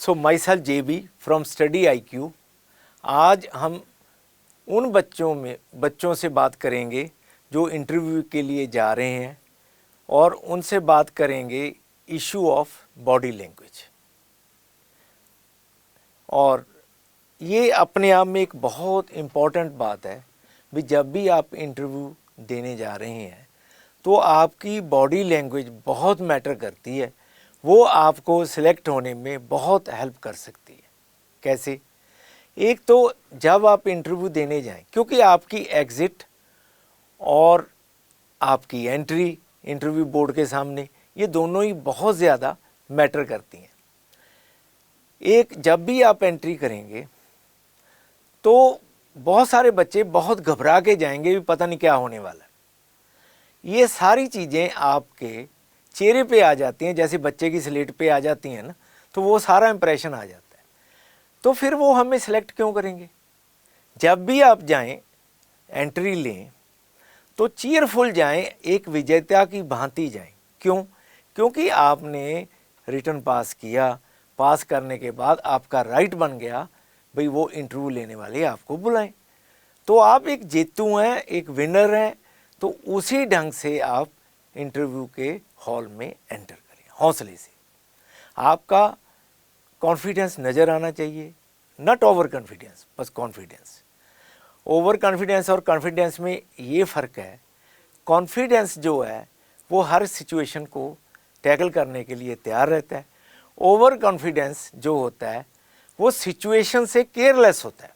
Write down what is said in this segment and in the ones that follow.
So my self JB from study IQ। आज हम उन बच्चों से बात करेंगे जो इंटरव्यू के लिए जा रहे हैं और उनसे बात करेंगे इशू ऑफ बॉडी लैंग्वेज। और ये अपने आप में एक बहुत इम्पॉर्टेंट बात है भी जब भी आप इंटरव्यू देने जा रहे हैं तो आपकी बॉडी लैंग्वेज बहुत मैटर करती है। वो आपको सिलेक्ट होने में बहुत हेल्प कर सकती है। कैसे? एक तो जब आप इंटरव्यू देने जाएं, क्योंकि आपकी एग्ज़िट और आपकी एंट्री इंटरव्यू बोर्ड के सामने, ये दोनों ही बहुत ज़्यादा मैटर करती हैं। एक जब भी आप एंट्री करेंगे तो बहुत सारे बच्चे बहुत घबरा के जाएंगे भी पता नहीं क्या होने वाला है। ये सारी चीज़ें आपके चेहरे पे आ जाती हैं, जैसे बच्चे की स्लेट पे आ जाती हैं ना, तो वो सारा इंप्रेशन आ जाता है। तो फिर वो हमें सेलेक्ट क्यों करेंगे? जब भी आप जाएं, एंट्री लें तो चीयरफुल जाएं, एक विजेता की भांति जाएं। क्यों? क्योंकि आपने रिटन पास किया, पास करने के बाद आपका राइट बन गया भाई वो इंटरव्यू लेने वाले आपको बुलाएं। तो आप एक जेतू हैं, एक विनर हैं। तो उसी ढंग से आप इंटरव्यू के हॉल में एंटर करें, हौसले से। आपका कॉन्फिडेंस नज़र आना चाहिए, नॉट ओवर कॉन्फिडेंस, बस कॉन्फिडेंस। ओवर कॉन्फिडेंस और कॉन्फिडेंस में ये फ़र्क है। कॉन्फिडेंस जो है वो हर सिचुएशन को टैकल करने के लिए तैयार रहता है। ओवर कॉन्फिडेंस जो होता है वो सिचुएशन से केयरलेस होता है,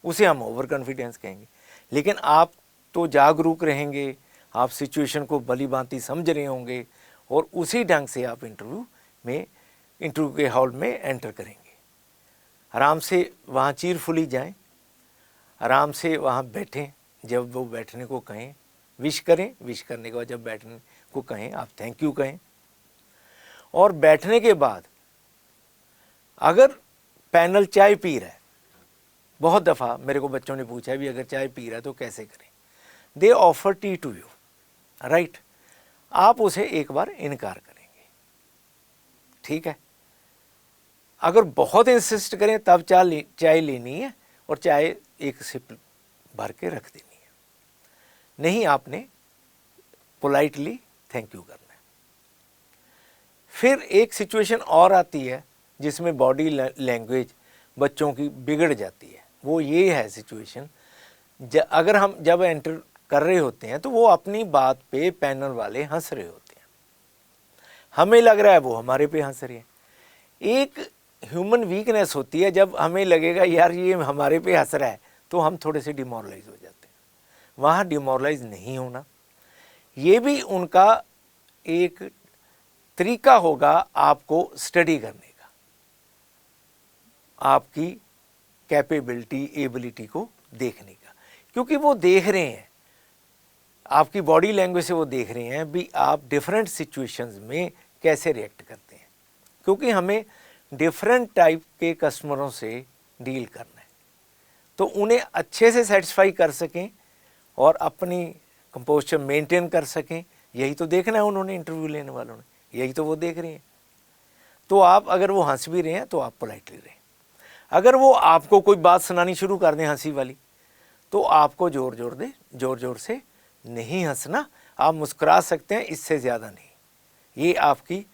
उसे हम ओवर कॉन्फिडेंस कहेंगे। लेकिन आप तो जागरूक रहेंगे, आप सिचुएशन को भली भांति समझ रहे होंगे और उसी ढंग से आप इंटरव्यू के हॉल में एंटर करेंगे। आराम से वहाँ चीरफुली जाएं, आराम से वहाँ बैठें। जब वो बैठने को कहें विश करें, विश करने के बाद जब बैठने को कहें आप थैंक यू कहें। और बैठने के बाद अगर पैनल चाय पी रहा है, बहुत दफ़ा मेरे को बच्चों ने पूछा है भी अगर चाय पी रहा है तो कैसे करें? They offer tea to you, right? आप उसे एक बार इनकार करेंगे, ठीक है? अगर बहुत इंसिस्ट करें तब चाय लेनी है और चाय एक सिप भर के रख देनी है। नहीं, आपने पोलाइटली थैंक यू करना है। फिर एक सिचुएशन और आती है जिसमें बॉडी लैंग्वेज बच्चों की बिगड़ जाती है। वो ये है सिचुएशन, अगर हम जब एंटर कर रहे होते हैं तो वो अपनी बात पे पैनल वाले हंस रहे होते हैं, हमें लग रहा है वो हमारे पे हंस रहे हैं। एक ह्यूमन वीकनेस होती है, जब हमें लगेगा यार ये हमारे पे हंस रहा है तो हम थोड़े से डिमोरलाइज हो जाते हैं। वहाँ डिमोरलाइज नहीं होना, ये भी उनका एक तरीका होगा आपको स्टडी करने का, आपकी कैपेबिलिटी, एबिलिटी को देखने का। क्योंकि वो देख रहे हैं, आपकी बॉडी लैंग्वेज से वो देख रहे हैं भी आप डिफरेंट सिचुएशंस में कैसे रिएक्ट करते हैं। क्योंकि हमें डिफरेंट टाइप के कस्टमरों से डील करना है, तो उन्हें अच्छे से सेटिस्फाई कर सकें और अपनी कंपोस्चर मेंटेन कर सकें, यही तो देखना है उन्होंने, इंटरव्यू लेने वालों ने, यही तो वो देख रहे हैं। तो आप अगर वो हंस भी रहे हैं तो आप पोलाइटली रहें। अगर वो आपको कोई बात सुनानी शुरू कर दें हंसी वाली, तो आपको जोर जोर से नहीं हंसना, आप मुस्कुरा सकते हैं, इससे ज़्यादा नहीं। ये आपकी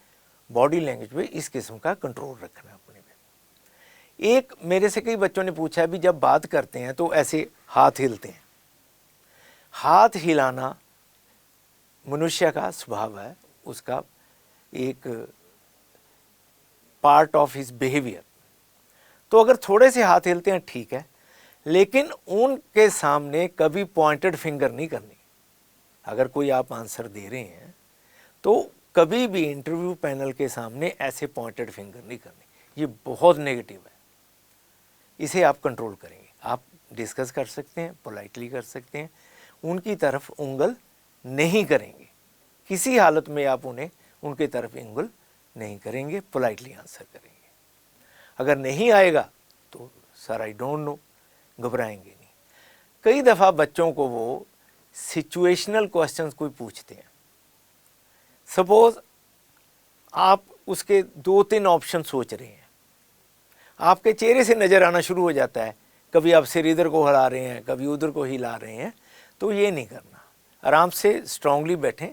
बॉडी लैंग्वेज पे इस किस्म का कंट्रोल रखना अपने पे। एक मेरे से कई बच्चों ने पूछा है भी जब बात करते हैं तो ऐसे हाथ हिलते हैं। हाथ हिलाना मनुष्य का स्वभाव है, उसका एक पार्ट ऑफ हिज बिहेवियर। तो अगर थोड़े से हाथ हिलते हैं ठीक है, लेकिन उनके सामने कभी पॉइंटेड फिंगर नहीं करनी। अगर कोई आप आंसर दे रहे हैं तो कभी भी इंटरव्यू पैनल के सामने ऐसे पॉइंटेड फिंगर नहीं करनी, ये बहुत नेगेटिव है। इसे आप कंट्रोल करेंगे। आप डिस्कस कर सकते हैं, पोलाइटली कर सकते हैं, उनकी तरफ उंगल नहीं करेंगे, किसी हालत में आप उनके तरफ उंगल नहीं करेंगे, पोलाइटली आंसर करेंगे। अगर नहीं आएगा तो सर आई डोंट नो, घबराएंगे नहीं। कई दफ़ा बच्चों को वो सिचुएशनल क्वेश्चंस कोई पूछते हैं, सपोज आप उसके 2-3 ऑप्शन सोच रहे हैं, आपके चेहरे से नज़र आना शुरू हो जाता है, कभी आप सिर इधर को हिला रहे हैं, कभी उधर को हिला रहे हैं, तो ये नहीं करना। आराम से स्ट्रांगली बैठें।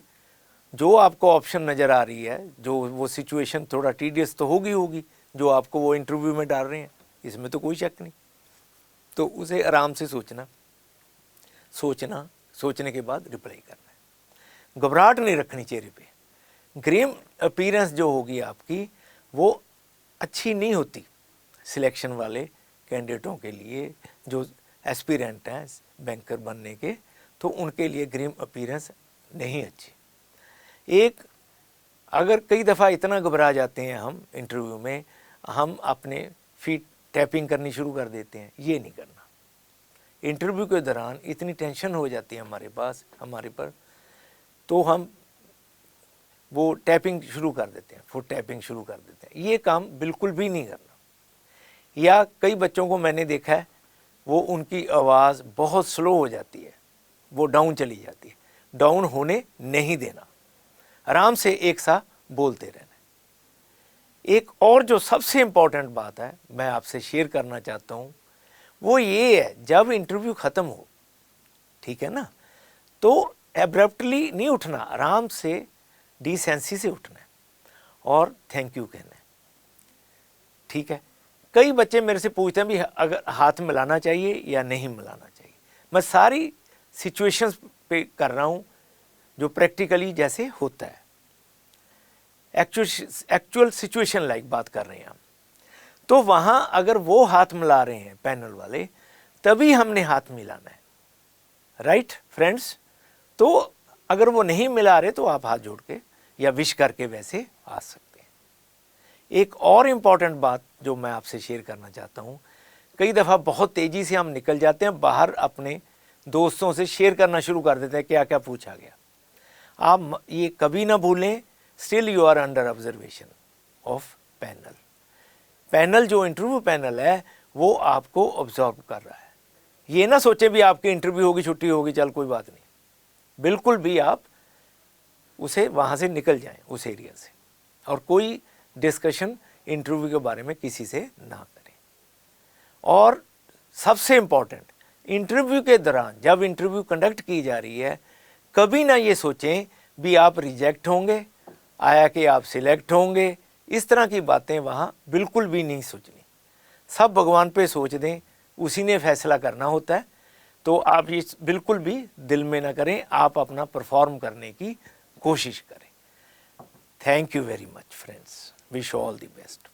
जो आपको ऑप्शन नज़र आ रही है, जो वो सिचुएशन थोड़ा टीडियस तो होगी जो आपको वो इंटरव्यू में डाल रहे हैं, इसमें तो कोई शक नहीं, तो उसे आराम से सोचने के बाद रिप्लाई करना है। घबराहट नहीं रखनी चेहरे पे। ग्रीम अपीयरेंस जो होगी आपकी वो अच्छी नहीं होती सिलेक्शन वाले कैंडिडेटों के लिए, जो एस्पिरेंट हैं बैंकर बनने के, तो उनके लिए ग्रीम अपीयरेंस नहीं अच्छी। एक अगर कई दफ़ा इतना घबरा जाते हैं हम इंटरव्यू में, हम अपने फीट टैपिंग करनी शुरू कर देते हैं, ये नहीं करना। इंटरव्यू के दौरान इतनी टेंशन हो जाती है हमारे पर, तो हम वो टैपिंग शुरू कर देते हैं, फुट टैपिंग शुरू कर देते हैं। ये काम बिल्कुल भी नहीं करना। या कई बच्चों को मैंने देखा है, वो उनकी आवाज़ बहुत स्लो हो जाती है, वो डाउन चली जाती है। डाउन होने नहीं देना, आराम से एक साथ बोलते रहना। एक और जो सबसे इम्पॉर्टेंट बात है मैं आपसे शेयर करना चाहता हूँ, वो ये है, जब इंटरव्यू ख़त्म हो, ठीक है ना, तो एब्रप्टली नहीं उठना, आराम से डिसेंसी से उठना है और थैंक यू कहना है, ठीक है। कई बच्चे मेरे से पूछते हैं भी अगर हाथ मिलाना चाहिए या नहीं मिलाना चाहिए। मैं सारी सिचुएशंस पे कर रहा हूँ जो प्रैक्टिकली जैसे होता है, एक्चुअल सिचुएशन लाइक बात कर रहे हैं हम। तो वहाँ अगर वो हाथ मिला रहे हैं पैनल वाले, तभी हमने हाथ मिलाना है, राइट फ्रेंड्स। तो अगर वो नहीं मिला रहे तो आप हाथ जोड़ के या विश करके वैसे आ सकते हैं। एक और इम्पॉर्टेंट बात जो मैं आपसे शेयर करना चाहता हूँ, कई दफ़ा बहुत तेज़ी से हम निकल जाते हैं बाहर, अपने दोस्तों से शेयर करना शुरू कर देते हैं क्या क्या पूछा गया। आप ये कभी ना भूलें, still you are under observation of panel. Panel जो इंटरव्यू पैनल है वो आपको ऑब्जर्व कर रहा है। ये ना सोचें भी आपकी इंटरव्यू होगी, छुट्टी होगी, चल कोई बात नहीं, बिल्कुल भी आप उसे वहाँ से निकल जाएं, उस एरिया से, और कोई डिस्कशन इंटरव्यू के बारे में किसी से ना करें। और सबसे इम्पॉर्टेंट, इंटरव्यू के दौरान जब इंटरव्यू कंडक्ट की जा रही है, कभी ना ये सोचें भी आप रिजेक्ट होंगे, आया कि आप सिलेक्ट होंगे, इस तरह की बातें वहाँ बिल्कुल भी नहीं सोचनी। सब भगवान पे सोच दें, उसी ने फैसला करना होता है। तो आप ये बिल्कुल भी दिल में ना करें, आप अपना परफॉर्म करने की कोशिश करें। Thank you very much friends, wish all the best.